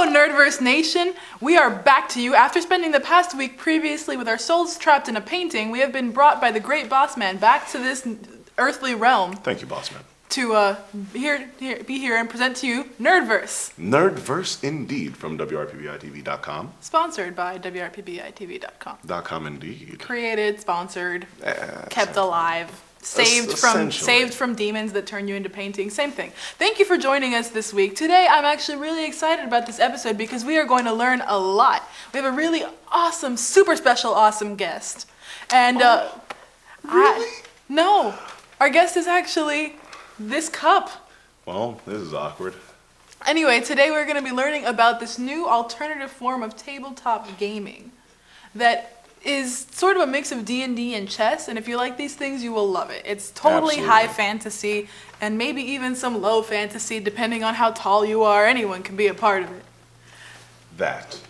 Nerdverse Nation, we are back to you. After spending the past week previously with our souls trapped in a painting, we have been brought by the great boss man back to this earthly realm. Thank you, boss man. To be here and present to you Nerdverse. Nerdverse indeed, from WRPBITV.com. Sponsored by WRPBITV.com. .com indeed. Created, sponsored, kept alive. Saved from demons that turn you into paintings. Same thing. Thank you for joining us this week. Today, I'm actually really excited about this episode because we are going to learn a lot. We have a really awesome, super special, awesome guest. And, really? No. Our guest is actually this cup. Well, this is awkward. Anyway, today we're going to be learning about this new alternative form of tabletop gaming that is sort of a mix of D&D and chess, and if you like these things, you will love it. It's totally Absolutely. High fantasy, and maybe even some low fantasy, depending on how tall you are. Anyone can be a part of it. That.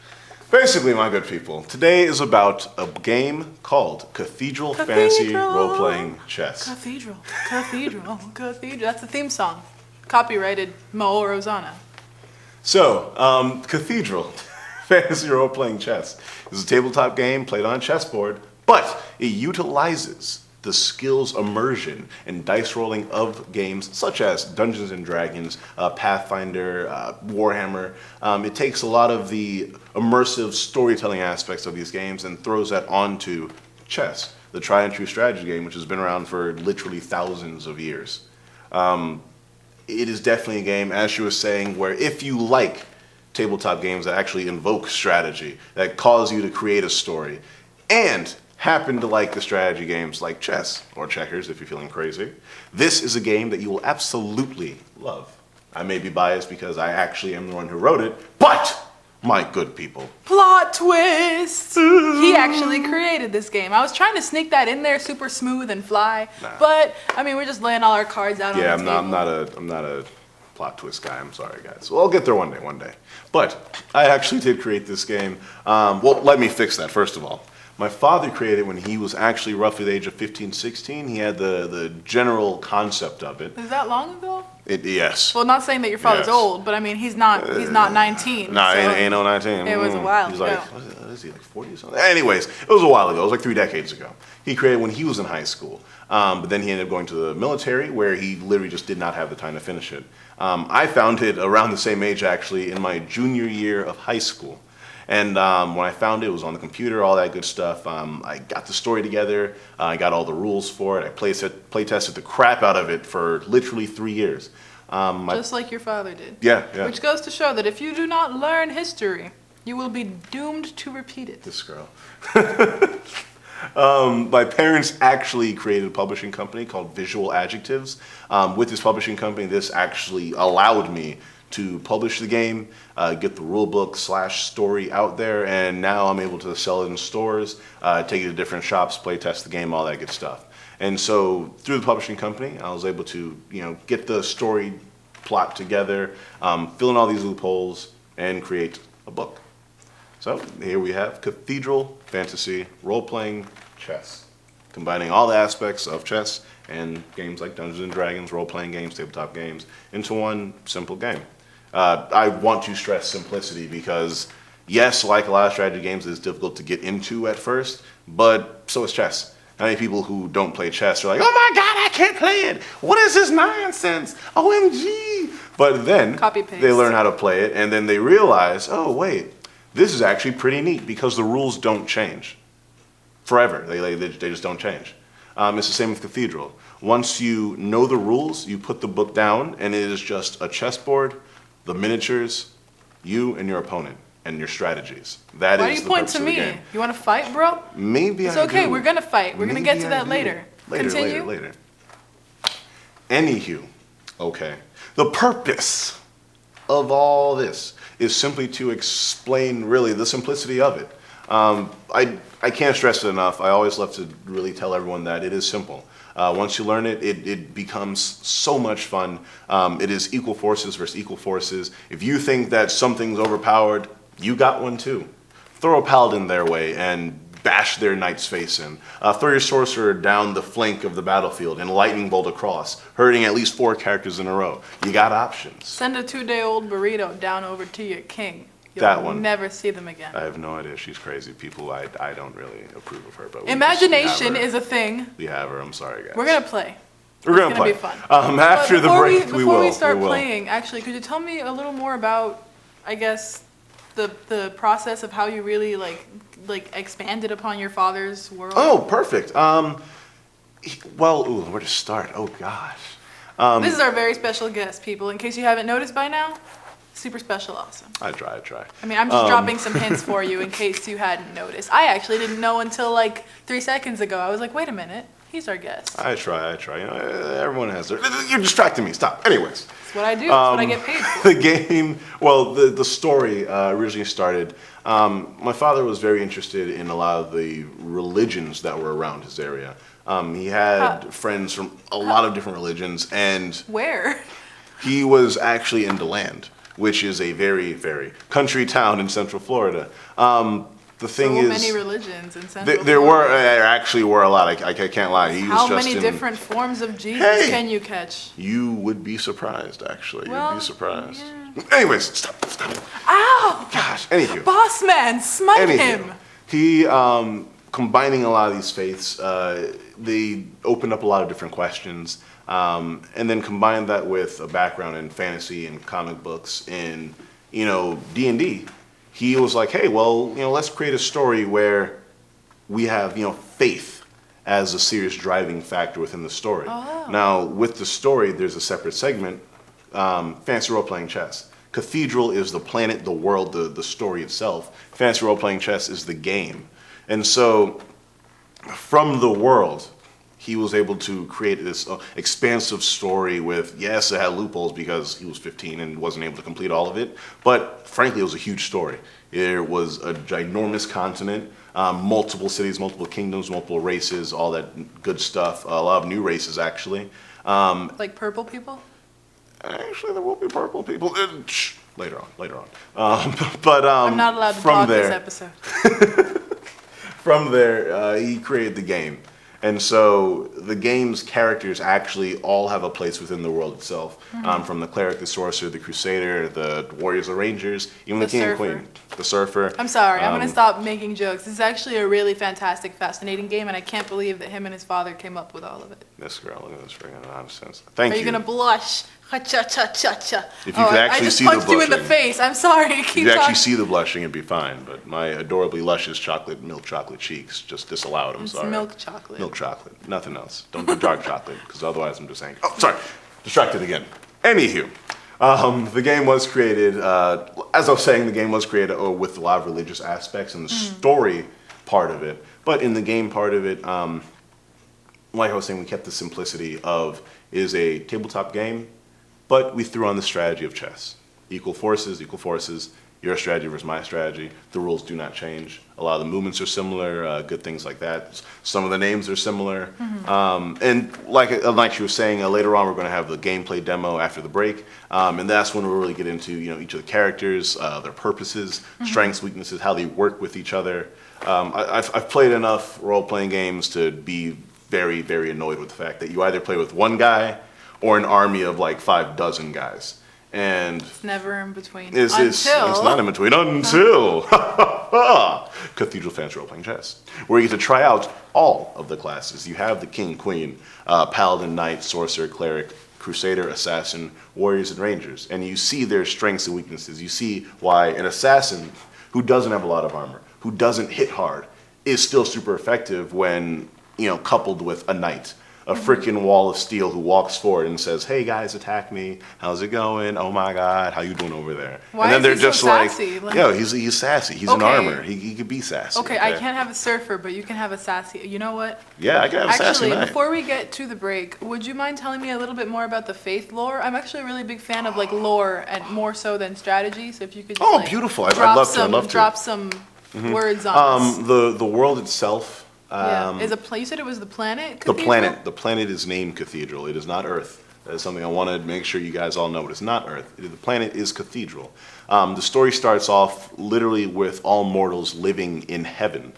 Basically, my good people, today is about a game called Cathedr'l Fantasy Role-Playing Chess. Cathedr'l. That's the theme song. Copyrighted Mo Rosana. So, Cathedr'l Fantasy Role-Playing Chess is a tabletop game played on a chessboard, but it utilizes the skills, immersion, and dice rolling of games such as Dungeons & Dragons, Pathfinder, Warhammer. It takes a lot of the immersive storytelling aspects of these games and throws that onto chess, the tried and true strategy game, which has been around for literally thousands of years. It is definitely a game, as she was saying, where if you like tabletop games that actually invoke strategy, that cause you to create a story, and happen to like the strategy games like chess or checkers if you're feeling crazy, this is a game that you will absolutely love. I may be biased because I actually am the one who wrote it, but my good people. Plot twist! He actually created this game. I was trying to sneak that in there super smooth and fly, but I mean, we're just laying all our cards out on the table. I'm not a plot twist guy. I'm sorry, guys. Well, I'll get there one day. But I actually did create this game. Well, let me fix that first of all. My father created it when he was actually roughly the age of 15, 16. He had the general concept of it. Is that long ago? Yes. Well, not saying that your father's old, but I mean, he's not 19. Nah, so ain't no 19. It was a while He's ago. like, is he like 40 or something? Anyways, it was a while ago. It was like 3 decades ago. He created it when he was in high school. But then he ended up going to the military where he literally just did not have the time to finish it. I found it around the same age, actually, in my junior year of high school. And when I found it, it was on the computer, all that good stuff. I got the story together. I got all the rules for it. I play tested the crap out of it for literally 3 years. Just like your father did. Yeah. Which goes to show that if you do not learn history, you will be doomed to repeat it. This girl. My parents actually created a publishing company called Visual Adjectives. With this publishing company, this actually allowed me to publish the game, get the rulebook / story out there, and now I'm able to sell it in stores, take it to different shops, play test the game, all that good stuff. And so through the publishing company, I was able to, get the story plot together, fill in all these loopholes, and create a book. So here we have Cathedr'l Fantasy Role-Playing Chess, combining all the aspects of chess and games like Dungeons & Dragons, role-playing games, tabletop games, into one simple game. I want to stress simplicity because, yes, like a lot of strategy games, it's difficult to get into at first, but so is chess. How many people who don't play chess are like, oh my God, I can't play it. What is this nonsense? OMG. But then they learn how to play it, and then they realize, oh, wait, this is actually pretty neat because the rules don't change forever. They just don't change. It's the same with Cathedr'l. Once you know the rules, you put the book down, and it is just a chessboard, the miniatures, you and your opponent, and your strategies. That Why is do you the point purpose to of the me? game. You want to fight, bro? Maybe it's I okay. do. We're gonna fight. We're gonna get to that later. Continue. Later. Anywho, okay. The purpose of all this is simply to explain really the simplicity of it. I can't stress it enough. I always love to really tell everyone that it is simple. Once you learn it, it becomes so much fun. It is equal forces versus equal forces. If you think that something's overpowered, you got one too. Throw a paladin their way and bash their knight's face in. Throw your sorcerer down the flank of the battlefield and lightning bolt across, hurting at least 4 characters in a row. You got options. Send a 2-day-old burrito down over to your king. That one. Never see them again. I have no idea. She's crazy. People, I don't really approve of her. But Imagination is a thing. We have her. I'm sorry, guys. We're gonna play. We're gonna play. It's gonna be fun. After the break, we will. Before we start playing, actually, could you tell me a little more about, I guess, the process of how you really like expanded upon your father's world? Oh, perfect. Where to start? Oh gosh. This is our very special guest, people. In case you haven't noticed by now, super special, awesome. I try. I mean, I'm just dropping some hints for you in case you hadn't noticed. I actually didn't know until like 3 seconds ago. I was like, wait a minute, he's our guest. I try. You know, everyone has their. You're distracting me. Stop. Anyways. That's what I do. That's what I get paid for. The game. Well, the story originally started. My father was very interested in a lot of the religions that were around his area. He had friends from a lot of different religions, and where? He was actually in DeLand, which is a very, very country town in Central Florida. The thing is, many religions in Central Florida. There actually were a lot. I can't lie. How many different forms of Jesus can you catch? You would be surprised, actually. Well, you'd be surprised. Yeah. Anyways, stop. Ow! Gosh, anywho. Boss man, smite him! He, combining a lot of these faiths, they opened up a lot of different questions, and then combined that with a background in fantasy and comic books and, D&D. He was like, hey, well, let's create a story where we have, faith as a serious driving factor within the story. Oh. Now, with the story, there's a separate segment, fantasy role-playing chess. Cathedr'l is the planet, the world, the story itself. Fantasy role-playing chess is the game. And so, from the world, he was able to create this expansive story with, yes, it had loopholes because he was 15 and wasn't able to complete all of it, but frankly, it was a huge story. It was a ginormous continent, multiple cities, multiple kingdoms, multiple races, all that good stuff, a lot of new races, actually. Like purple people? Actually, there will be purple people. Later on. I'm not allowed to talk this episode. From there, he created the game. And so the game's characters actually all have a place within the world itself. Mm-hmm. From the cleric, the sorcerer, the crusader, the warriors, the rangers, even the king and queen, the surfer. I'm sorry, I'm going to stop making jokes. This is actually a really fantastic, fascinating game, and I can't believe that him and his father came up with all of it. This girl, look at this freaking nonsense. Thank you. Are you going to blush? Ha-cha-cha-cha-cha. If you could actually see the blushing. I just punched you in the face. I'm sorry. If you could actually see the blushing, it'd be fine. But my adorably luscious milk chocolate cheeks just disallowed. I'm sorry. Milk chocolate. Milk chocolate. Nothing else. Don't do dark chocolate, because otherwise I'm just saying. Oh, sorry. Distracted again. Anywho, the game was created, as I was saying, the game was created with a lot of religious aspects and the story part of it. But in the game part of it, like I was saying, we kept the simplicity of it is a tabletop game, but we threw on the strategy of chess. Equal forces, your strategy versus my strategy. The rules do not change. A lot of the movements are similar, good things like that. Some of the names are similar. Mm-hmm. And like she was saying, later on we're going to have the gameplay demo after the break. And that's when we'll really get into each of the characters, their purposes, strengths, weaknesses, how they work with each other. I've played enough role-playing games to be very, very annoyed with the fact that you either play with one guy or an army of like 6 guys. And it's never in between. It's not in between until Cathedr'l Fantasy Role-Playing Chess, where you get to try out all of the classes. You have the king, queen, paladin, knight, sorcerer, cleric, crusader, assassin, warriors, and rangers. And you see their strengths and weaknesses. You see why an assassin who doesn't have a lot of armor, who doesn't hit hard, is still super effective when coupled with a knight. A freaking wall of steel who walks forward and says, "Hey guys, attack me! How's it going? Oh my God, how you doing over there?" Why and then is they're he just so like, sassy? "Yo, he's sassy. He's in armor. He could be sassy." Okay, I can't have a surfer, but you can have a sassy. You know what? Yeah, I can have a sassy knight. Actually, before we get to the break, would you mind telling me a little bit more about the faith lore? I'm actually a really big fan of like lore and more so than strategy. So if you could, just, beautiful! I'd love to. Drop some words on us. The world itself. Is you said it was the planet Cathedr'l? The planet is named Cathedr'l. It is not Earth. That is something I want to make sure you guys all know. It is not Earth. The planet is Cathedr'l. The story starts off literally with all mortals living in heaven.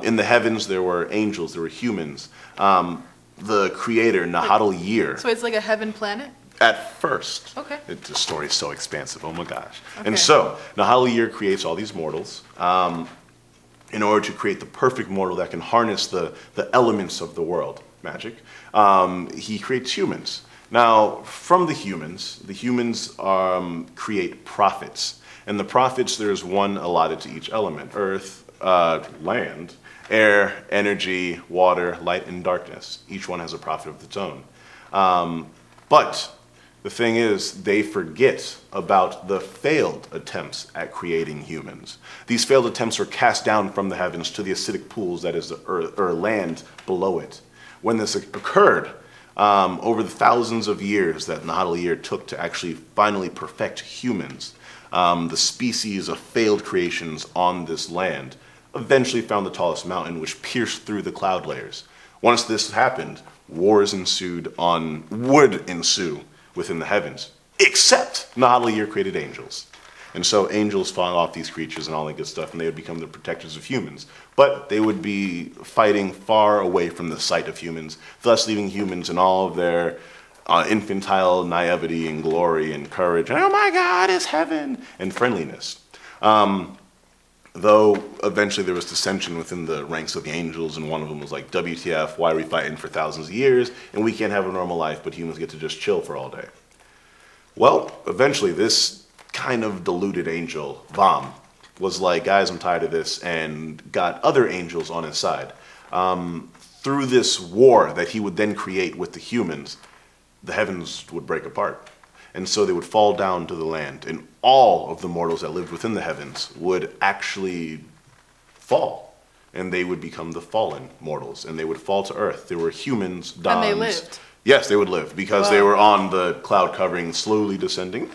In the heavens, there were angels, there were humans. The creator, Nahatal Year. So it's like a heaven planet? at first. Okay. The story is so expansive. Oh my gosh. Okay. And so Nahal creates all these mortals in order to create the perfect mortal that can harness the elements of the world, magic. He creates humans. Now, from the humans create prophets. And the prophets, there's one allotted to each element: earth, land, air, energy, water, light, and darkness. Each one has a prophet of its own. But the thing is, they forget about the failed attempts at creating humans. These failed attempts are cast down from the heavens to the acidic pools, that is the earth, or land below it. When this occurred, over the thousands of years that Nahal took to actually finally perfect humans, the species of failed creations on this land eventually found the tallest mountain, which pierced through the cloud layers. Once this happened, would ensue within the heavens, except Nahal created angels. And so angels fought off these creatures and all that good stuff, and they would become the protectors of humans. But they would be fighting far away from the sight of humans, thus leaving humans in all of their infantile naivety and glory and courage, and oh my God, it's heaven, and friendliness. Though eventually there was dissension within the ranks of the angels, and one of them was like, WTF, why are we fighting for thousands of years, and we can't have a normal life, but humans get to just chill for all day. Well, eventually this kind of deluded angel, Vam, was like, guys, I'm tired of this, and got other angels on his side. Through this war that he would then create with the humans, the heavens would break apart. And so they would fall down to the land, and all of the mortals that lived within the heavens would actually fall, and they would become the fallen mortals, and they would fall to earth. There were humans, dons. And they lived. Yes, they would live, because they were on the cloud covering, slowly descending.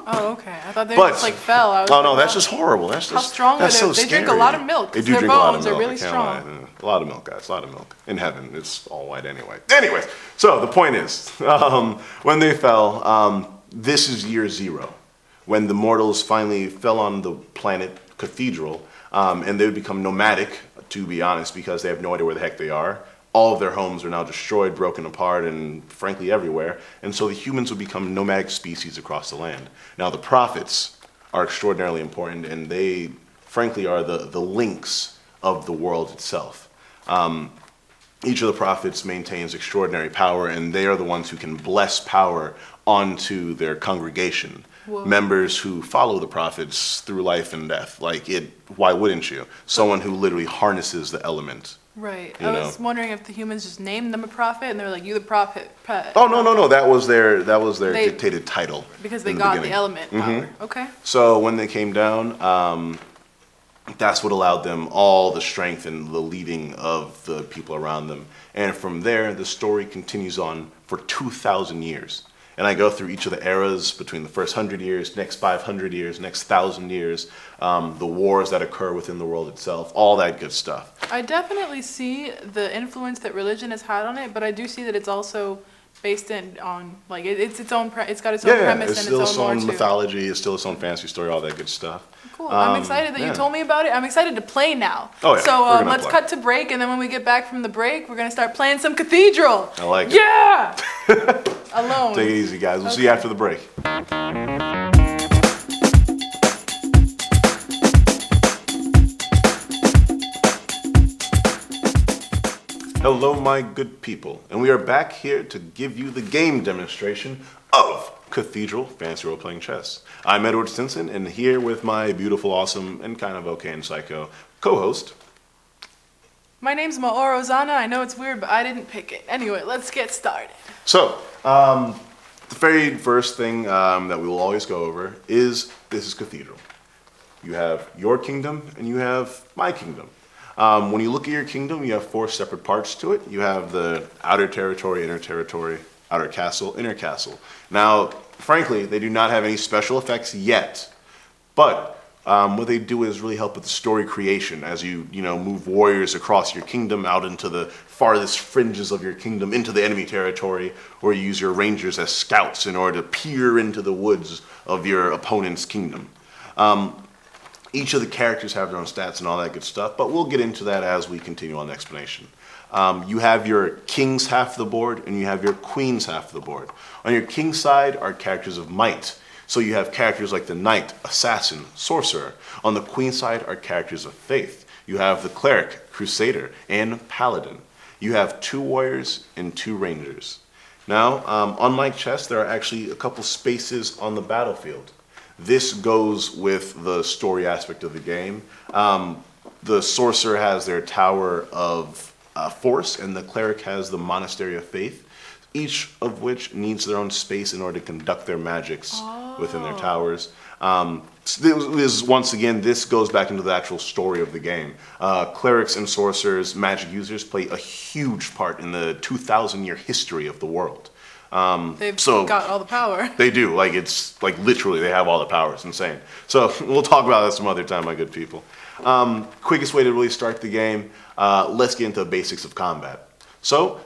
Oh, okay. I thought they just like fell. No, that's just horrible. That's just, how strong are they? So they scary. drink a lot of milk. They do Their drink a lot of bones milk. are really strong. A lot of milk, guys. A lot of milk. In heaven, it's all white anyway. Anyways, so the point is, when they fell, this is year 0, when the mortals finally fell on the planet Cathedr'l, and they would become nomadic, to be honest, because they have no idea where the heck they are. All of their homes are now destroyed, broken apart, and frankly everywhere. And so the humans would become nomadic species across the land. Now the prophets are extraordinarily important, and they frankly are the links of the world itself. Each of the prophets maintains extraordinary power, and they are the ones who can bless power onto their congregation. Whoa. Members who follow the prophets through life and death. Why wouldn't you? Someone who literally harnesses the element. Right. I was wondering if the humans just named them a prophet, and they were like, "You the prophet." Oh no! That was their dictated title. Because they got the element power. Okay. So when they came down, that's what allowed them all the strength and the leading of the people around them. And from there, the story continues on for 2,000 years. And I go through each of the eras between the first 100 years, next 500 years, next 1,000 years, the wars that occur within the world itself, all that good stuff. I definitely see the influence that religion has had on it, but I do see that it's also based on it's its own it's got its own premise and its own lore too. It's still its own mythology, it's still its own fantasy story, all that good stuff. Cool. I'm excited that you told me about it. I'm excited to play now. Oh yeah. So let's cut to break, and then when we get back from the break, we're gonna start playing some Cathedr'l. I like it. Yeah. Alone. Take it easy, guys. We'll see you after the break. Hello, my good people, and we are back here to give you the game demonstration of Cathedr'l Fantasy Role-Playing Chess. I'm Edward Stinson, and here with my beautiful, awesome, and kind of okay and psycho co-host. My name's Maoro Zana. I know it's weird, but I didn't pick it. Anyway, let's get started. So, the very first thing that we will always go over is this is Cathedr'l. You have your kingdom, and you have my kingdom. When you look at your kingdom, you have 4 separate parts to it. You have the outer territory, inner territory, outer castle, inner castle. Now, frankly, they do not have any special effects yet, but what they do is really help with the story creation as you move warriors across your kingdom out into the farthest fringes of your kingdom, into the enemy territory, or you use your rangers as scouts in order to peer into the woods of your opponent's kingdom. Each of the characters have their own stats and all that good stuff, but we'll get into that as we continue on the explanation. You have your king's half of the board, and you have your queen's half of the board. On your king's side are characters of might. So you have characters like the knight, assassin, sorcerer. On the queen's side are characters of faith. You have the cleric, crusader, and paladin. You have 2 warriors and 2 rangers. Now, unlike chess, there are actually a couple spaces on the battlefield. This goes with the story aspect of the game. The sorcerer has their tower of force, and the cleric has the monastery of faith, each of which needs their own space in order to conduct their magics within their towers. Once again, this goes back into the actual story of the game. Clerics and sorcerers, magic users, play a huge part in the 2,000-year history of the world. They've got all the power. They do. It's literally they have all the power. It's insane. So we'll talk about that some other time, my good people. Quickest way to really start the game, let's get into the basics of combat. So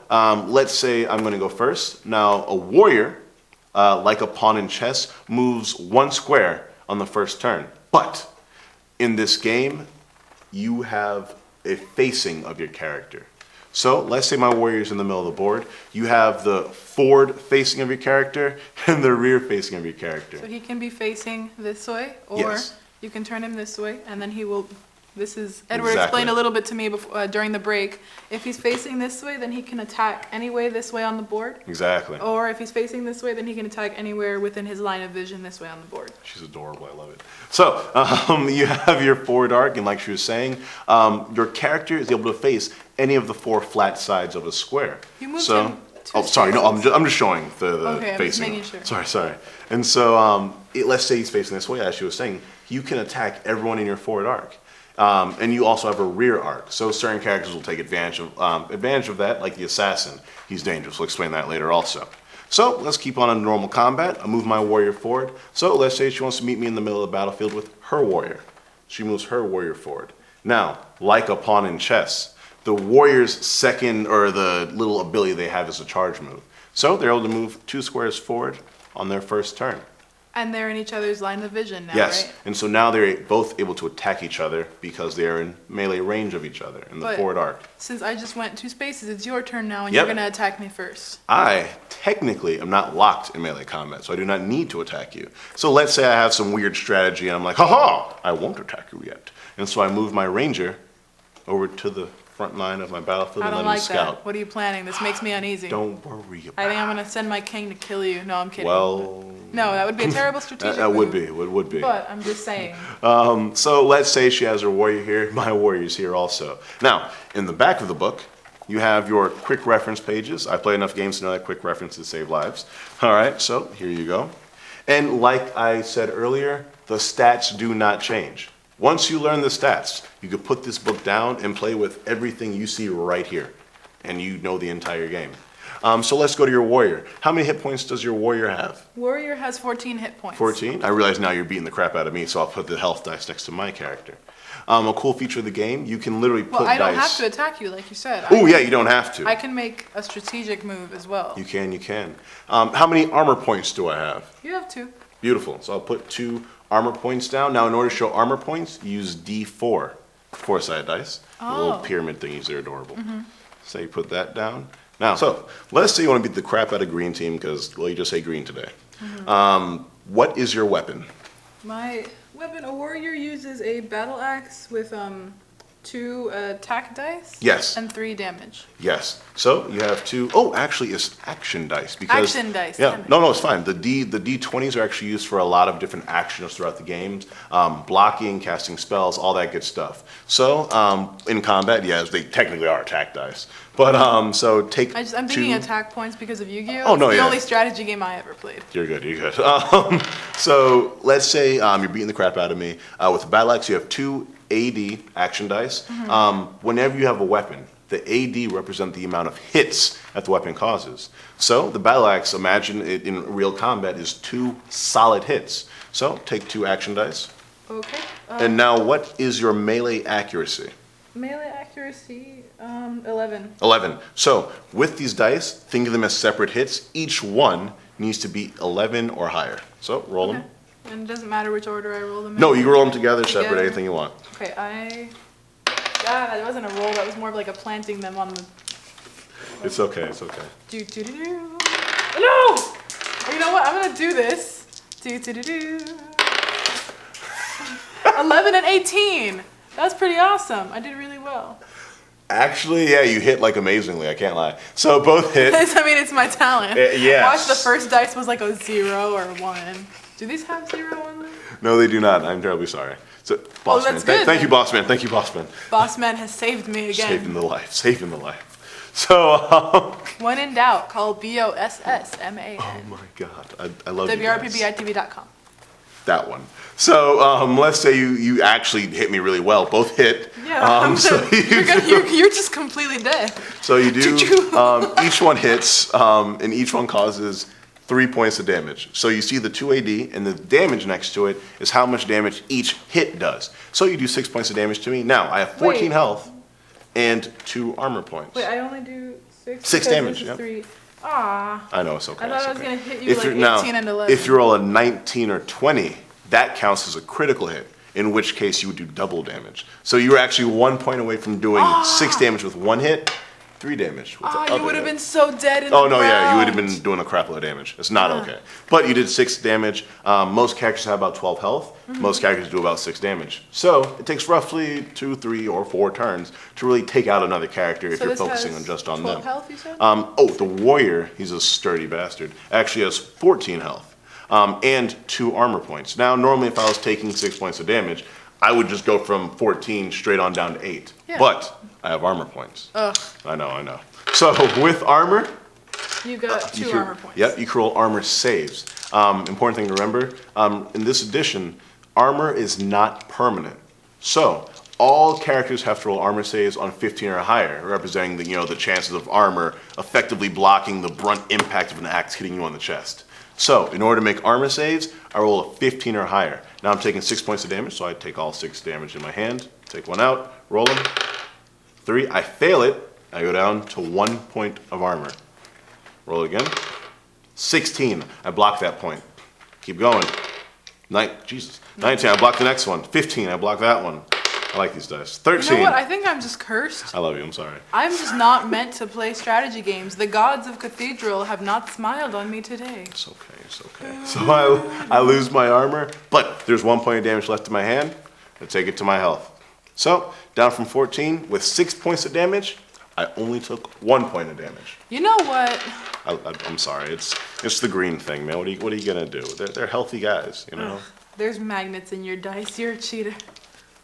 let's say I'm going to go first. Now, a warrior, like a pawn in chess, moves 1 square on the first turn. But in this game, you have a facing of your character. So let's say my warrior's in the middle of the board. You have the forward facing of your character and the rear facing of your character. So he can be facing this way, or Yes. you can turn him this way, and then he will. This is Edward Exactly. explained a little bit to me before, during the break. If he's facing this way, then he can attack any way this way on the board. Exactly. Or if he's facing this way, then he can attack anywhere within his line of vision this way on the board. She's adorable. I love it. So you have your forward arc, and like she was saying, your character is able to face any of the 4 flat sides of a square. You moved him 2 Oh, sorry. No, spaces. I'm just showing the Okay, I'm just facing. making sure. Sorry. And so let's say he's facing this way, as she was saying. You can attack everyone in your forward arc. And you also have a rear arc. So certain characters will take advantage of that, like the assassin. He's dangerous. We'll explain that later also. So let's keep on in normal combat. I move my warrior forward. So let's say she wants to meet me in the middle of the battlefield with her warrior. She moves her warrior forward. Now, like a pawn in chess, the warrior's second, or the little ability they have, is a charge move. So they're able to move 2 squares forward on their first turn. And they're in each other's line of vision now, Yes, right? and so now they're both able to attack each other because they are in melee range of each other in the But forward arc. Since I just went 2 spaces, it's your turn now, and Yep. you're going to attack me first. I technically am not locked in melee combat, so I do not need to attack you. So let's say I have some weird strategy and I'm like, haha, I won't attack you yet. And so I move my ranger over to the front line of my battlefield I and don't let him like scout. that. What are you planning? This makes me uneasy. Don't worry about I think I'm going to send my king to kill you. No, I'm kidding. Well, No, that would be a terrible strategic that would move. be, it would be. But I'm just saying. So let's say she has her warrior here, my warrior's here also. Now, in the back of the book, you have your quick reference pages. I play enough games to know that quick references save lives. All right, so here you go. And like I said earlier, the stats do not change. Once you learn the stats, you can put this book down and play with everything you see right here, and you know the entire game. So let's go to your warrior. How many hit points does your warrior have? Warrior has 14 hit points. 14? I realize now you're beating the crap out of me, so I'll put the health dice next to my character. A cool feature of the game, you can literally put Well, I don't dice. have to attack you, like you said. Oh, yeah, you don't have to. I can make a strategic move as well. You can. How many armor points do I have? You have 2. Beautiful. So I'll put 2 armor points down. Now, in order to show armor points, use D4, 4-sided dice. The little Oh. pyramid thingies, they're adorable. So you put that down. Now, so let's say you want to beat the crap out of green team because, well, you just say green today. What is your weapon? My weapon, a warrior uses a battle axe with 2 attack dice. Yes. And 3 damage. Yes. So you have 2. Oh, actually, it's action dice because Action dice, Yeah. damn it. No, it's fine. The D20s are actually used for a lot of different actions throughout the games, blocking, casting spells, all that good stuff. So in combat, yes, they technically are attack dice. But so take. I'm thinking attack points because of Yu-Gi-Oh! Oh, no, It's yeah. the only strategy game I ever played. You're good. So let's say you're beating the crap out of me with a battle axe. You have 2 AD action dice. Whenever you have a weapon, the AD represent the amount of hits that the weapon causes. So the battle axe, imagine it in real combat, is 2 solid hits. So take 2 action dice. Okay. And now, what is your melee accuracy? Melee accuracy, 11. 11. So with these dice, think of them as separate hits. Each one needs to be 11 or higher. So roll them. And it doesn't matter which order I roll them in? No, you can roll them together, separate, anything you want. Okay, that wasn't a roll. That was more of like a planting them on the... It's okay, it's okay. No! You know what? I'm going to do this. 11 and 18. That's pretty awesome. I did really well. Actually, yeah, you hit like amazingly. I can't lie. So both hit. I mean, it's my talent. Yes. Watch, the first dice was like a 0 or 1. Do these have 0 on them? No, they do not. I'm terribly sorry. So, Bossman. That's good. Thank you, Bossman. Thank you, Bossman. Bossman has saved me again. Saving the life. Saving the life. So. When in doubt, call BOSSMAN. Oh my God, I love WRPBITV.com. That one. So let's say you actually hit me really well. Both hit. Yeah. So you're just completely dead. So you do. Each one hits, and each one causes 3 points of damage. So you see the 2 AD, and the damage next to it is how much damage each hit does. So you do 6 points of damage to me. Now I have 14 health and 2 armor points. Wait, I only do 6. 6 damage. Yeah. 3. Ah. I know, it's okay. I thought I was gonna hit you like 18 now, and 11. If you roll a 19 or 20, that counts as a critical hit, in which case you would do double damage. So you were actually 1 point away from doing 6 damage with 1 hit, 3 damage with the other you would have hit. been so dead in the Oh, no, round. yeah, you would have been doing a crap load of damage. It's not okay. But you did 6 damage. Most characters have about 12 health. Most characters do about 6 damage. So it takes roughly 2, 3, or 4 turns to really take out another character if you're focusing on just on 12 them. health, you said? The warrior, he's a sturdy bastard, actually has 14 health and 2 armor points. Now, normally if I was taking 6 points of damage, I would just go from 14 straight on down to 8. Yeah. But I have armor points. Ugh. I know. So with armor, You got 2 armor points. Yep, you can roll armor saves. Important thing to remember, in this edition, armor is not permanent. So all characters have to roll armor saves on 15 or higher, representing the chances of armor effectively blocking the brunt impact of an axe hitting you on the chest. So in order to make armor saves, I roll a 15 or higher. Now I'm taking 6 points of damage, so I take all 6 damage in my hand, take 1 out, roll them. 3, I fail it, I go down to 1 point of armor. Roll it again. 16, I block that point. Keep going. 19, I block the next one. 15, I block that one. I like these dice. 13. You know what? I think I'm just cursed. I love you, I'm sorry. I'm just not meant to play strategy games. The gods of Cathedr'l have not smiled on me today. It's okay. So I lose my armor, but there's 1 point of damage left in my hand. I take it to my health. So, down from 14, with 6 points of damage, I only took 1 point of damage. You know what? I'm sorry, it's the green thing, man. What are you gonna do? They're healthy guys, you know? There's magnets in your dice. You're a cheater.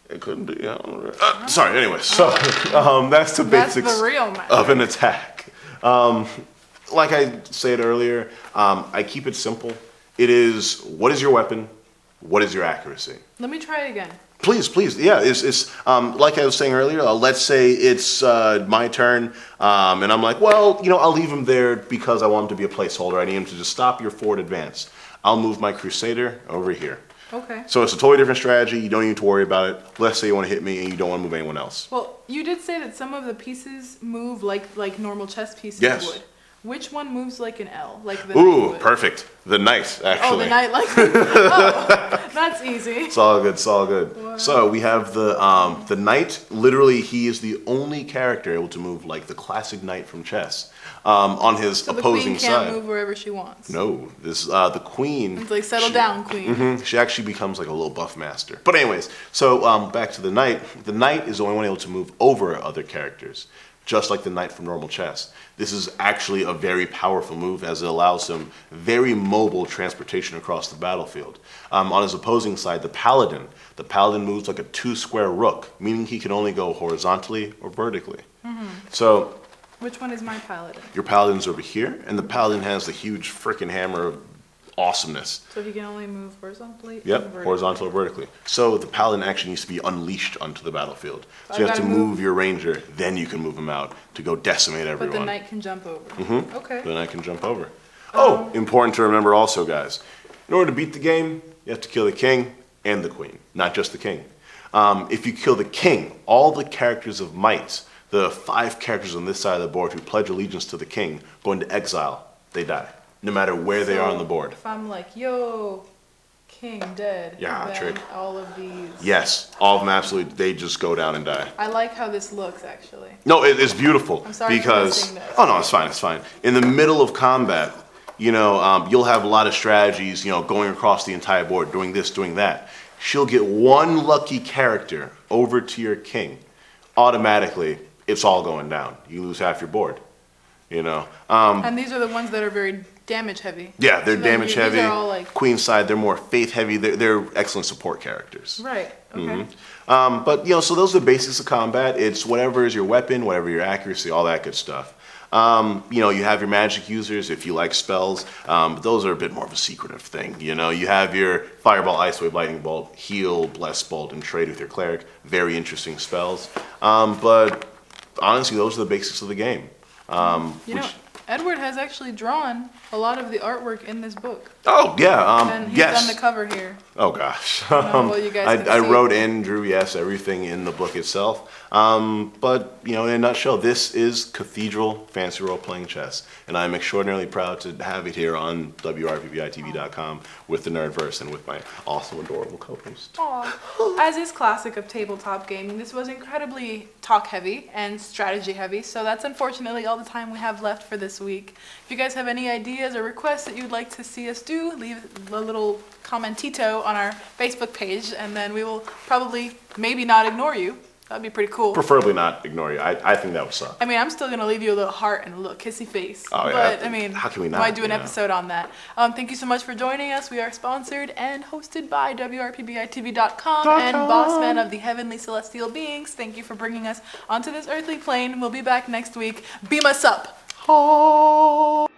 It couldn't be. Sorry, anyway, so that's the basics That's the real magic. of an attack. Like I said earlier, I keep it simple. It is, what is your weapon? What is your accuracy? Let me try it again. Please, yeah. It's like I was saying earlier. Let's say it's my turn, and I'm like, well, I'll leave him there because I want him to be a placeholder. I need him to just stop your forward advance. I'll move my Crusader over here. Okay. So it's a totally different strategy. You don't need to worry about it. Let's say you want to hit me and you don't want to move anyone else. Well, you did say that some of the pieces move like normal chess pieces would. Which one moves like an L? Like the Ooh, knight would? Perfect. The knight, actually. Oh, the knight like. Oh, that's easy. It's all good. Wow. So we have the knight. Literally, he is the only character able to move like the classic knight from chess. On his opposing side. So the queen can't move wherever she wants. No, the queen. It's like settle down, queen. Mm-hmm, she actually becomes like a little buff master. But anyways, so back to the knight. The knight is the only one able to move over other characters, just like the knight from normal chess. This is actually a very powerful move as it allows him very mobile transportation across the battlefield. On his opposing side, the paladin. The paladin moves like a 2-square rook, meaning he can only go horizontally or vertically. Mm-hmm. So. Which one is my paladin? Your paladin's over here, and the paladin has the huge freaking hammer of awesomeness. So he can only move horizontally? Yep, horizontal or vertically. So the paladin actually needs to be unleashed onto the battlefield. So you have to move your ranger, then you can move him out to go decimate everyone. But the knight can jump over. Mm-hmm. Okay. The knight can jump over. Important to remember also, guys. In order to beat the game, you have to kill the king and the queen, not just the king. If you kill the king, all the characters of might, the 5 characters on this side of the board who pledge allegiance to the king, go into exile. They die, no matter where they are on the board. If I'm like, yo, King dead. Yeah, then trick. all of these. Yes, all of them absolutely. They just go down and die. I like how this looks, actually. No, it's beautiful. I'm sorry because for missing this. oh no, it's fine. It's fine. In the middle of combat, you'll have a lot of strategies. Going across the entire board, doing this, doing that. She'll get one lucky character over to your king. Automatically, it's all going down. You lose half your board. And these are the ones that are very damage heavy. Yeah, they're So damage heavy. These are all like Queen side, they're more faith heavy. They're excellent support characters. right. Okay. But so those are the basics of combat. It's whatever is your weapon, whatever your accuracy, all that good stuff. You have your magic users if you like spells, but those are a bit more of a secretive thing. You have your Fireball, Ice Wave, Lightning Bolt, Heal, Bless Bolt, and Trade with your Cleric. Very interesting spells. But honestly, those are the basics of the game. Edward has actually drawn a lot of the artwork in this book. Oh yeah, And he's yes. done the cover here. Oh gosh, well, you guys can I see. wrote in, drew, yes, everything in the book itself. But in a nutshell, this is Cathedr'l Fantasy Role Playing Chess, and I'm extraordinarily proud to have it here on WRPBITV.com with the Nerdverse and with my awesome, adorable co-host. Aw. As is classic of tabletop gaming, this was incredibly talk heavy and strategy heavy, so that's unfortunately all the time we have left for this week. If you guys have any ideas or requests that you'd like to see us do, leave a little commentito on our Facebook page, and then we will probably maybe not ignore you. That'd be pretty cool. Preferably not ignore you. I think that would suck. I mean, I'm still gonna leave you a little heart and a little kissy face. Oh, yeah. But I mean, how can we not, might do an episode on that. Thank you so much for joining us. We are sponsored and hosted by WRPBITV.com and Bossman of the Heavenly Celestial Beings. Thank you for bringing us onto this earthly plane. We'll be back next week. Beam us up. Oh.